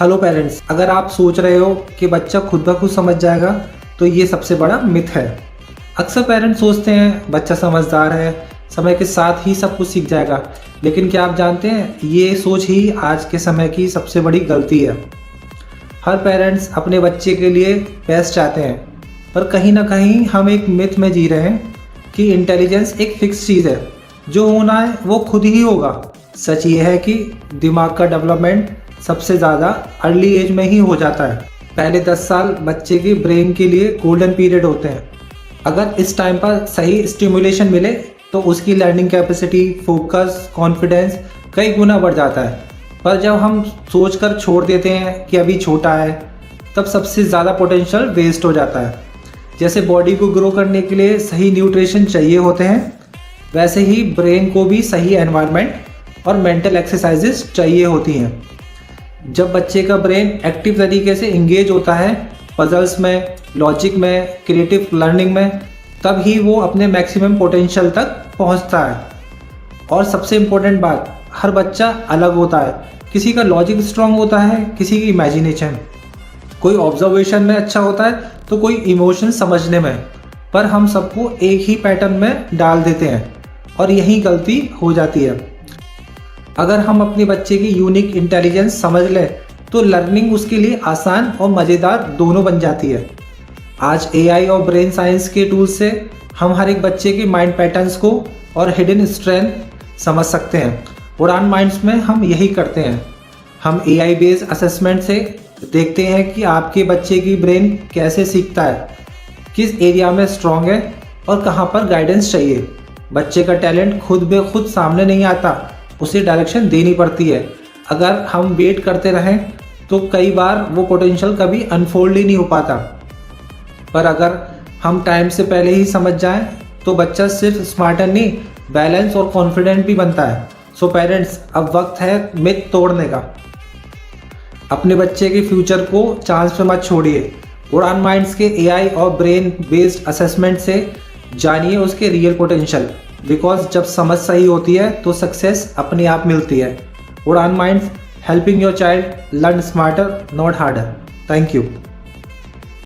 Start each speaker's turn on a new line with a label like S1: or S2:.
S1: Hello parents, अगर आप सोच रहे हो कि बच्चा खुद ब खुद समझ जाएगा तो ये सबसे बड़ा मिथ है। अक्सर पेरेंट्स सोचते हैं बच्चा समझदार है, समय के साथ ही सब कुछ सीख जाएगा। लेकिन क्या आप जानते हैं, ये सोच ही आज के समय की सबसे बड़ी गलती है। हर पेरेंट्स अपने बच्चे के लिए बेस्ट चाहते हैं, पर कहीं ना कहीं हम एक मिथ में जी रहे हैं कि इंटेलिजेंस एक फिक्स चीज़ है, जो होना है वो खुद ही होगा। सच ये है कि दिमाग का डेवलपमेंट सबसे ज़्यादा अर्ली एज में ही हो जाता है। पहले 10 साल बच्चे के ब्रेन के लिए गोल्डन पीरियड होते हैं। अगर इस टाइम पर सही स्टिमुलेशन मिले तो उसकी लर्निंग कैपेसिटी, फोकस, कॉन्फिडेंस कई गुना बढ़ जाता है। पर जब हम सोचकर छोड़ देते हैं कि अभी छोटा है, तब सबसे ज़्यादा पोटेंशियल वेस्ट हो जाता है। जैसे बॉडी को ग्रो करने के लिए सही न्यूट्रिशन चाहिए होते हैं, वैसे ही ब्रेन को भी सही एनवायरनमेंट और मेंटल एक्सरसाइजेस चाहिए होती हैं। जब बच्चे का ब्रेन एक्टिव तरीके से इंगेज होता है पजल्स में, लॉजिक में, क्रिएटिव लर्निंग में, तब ही वो अपने मैक्सिमम पोटेंशियल तक पहुंचता है। और सबसे इम्पोर्टेंट बात, हर बच्चा अलग होता है। किसी का लॉजिक स्ट्रांग होता है, किसी की इमेजिनेशन, कोई ऑब्जर्वेशन में अच्छा होता है तो कोई इमोशन समझने में। पर हम सबको एक ही पैटर्न में डाल देते हैं और यही गलती हो जाती है। अगर हम अपने बच्चे की यूनिक इंटेलिजेंस समझ लें तो लर्निंग उसके लिए आसान और मज़ेदार दोनों बन जाती है। आज एआई और ब्रेन साइंस के टूल्स से हम हर एक बच्चे के माइंड पैटर्न्स को और हिडन स्ट्रेंथ समझ सकते हैं। उड़ान माइंड्स में हम यही करते हैं। हम एआई बेस्ड असेसमेंट से देखते हैं कि आपके बच्चे की ब्रेन कैसे सीखता है, किस एरिया में स्ट्रांग है और कहाँ पर गाइडेंस चाहिए। बच्चे का टैलेंट खुद ब खुद सामने नहीं आता, उसे डायरेक्शन देनी पड़ती है। अगर हम वेट करते रहें तो कई बार वो पोटेंशियल कभी अनफोल्ड ही नहीं हो पाता। पर अगर हम टाइम से पहले ही समझ जाएं तो बच्चा सिर्फ स्मार्टर नहीं, बैलेंस और कॉन्फिडेंट भी बनता है। सो पेरेंट्स, अब वक्त है मिथ तोड़ने का। अपने बच्चे के फ्यूचर को चांस पे मत छोड़िए। उड़ान माइंड्स के एआई और ब्रेन बेस्ड असेसमेंट से जानिए उसके रियल पोटेंशियल। बिकॉज जब समझ सही होती है तो सक्सेस अपने आप मिलती है। उड़ान minds, helping your child learn smarter not harder. Thank you.